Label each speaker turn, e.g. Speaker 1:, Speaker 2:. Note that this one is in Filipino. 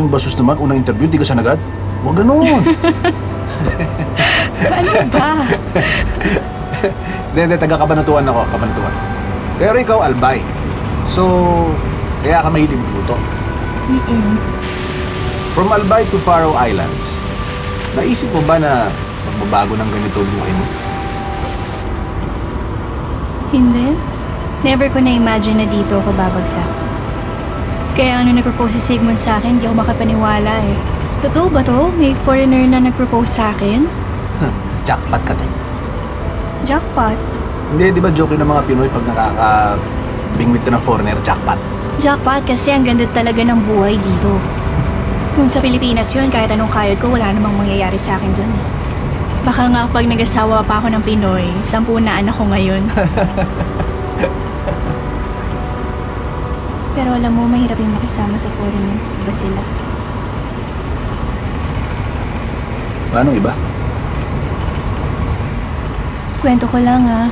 Speaker 1: bastos naman, unang interview, di ka sanagad? Huwag ganun.
Speaker 2: Ano ba?
Speaker 1: Hindi, taga-Kabanatuan ako, Kabanatuan. Pero ikaw, Albay. So, kaya ka mahilig magluto. From Albay to Faroe Islands, naisip mo ba na magbabago ng ganito ang buhay mo?
Speaker 2: Hindi. Never ko na-imagine na dito ako babagsak. Kaya ano nag-propose si Sigmund sa akin, di ako makapaniwala eh. Totoo ba to? May foreigner na nag-propose sa akin?
Speaker 1: Jackpot ka din.
Speaker 2: Jackpot?
Speaker 1: Hindi, di ba joke yun ng mga Pinoy pag nakaka-bingwit ka ng foreigner, jackpot?
Speaker 2: Jackpot kasi ang ganda talaga ng buhay dito. Kung sa Pilipinas yun, kahit anong kayod ko, wala namang mangyayari sa akin dun. Baka nga pag nag-asawa pa ako ng Pinoy, 10 na anak ko ngayon. Pero alam mo, mahirap yung makisama sa foreigner. Iba sila.
Speaker 1: Paano iba?
Speaker 2: Kwento ko lang ha.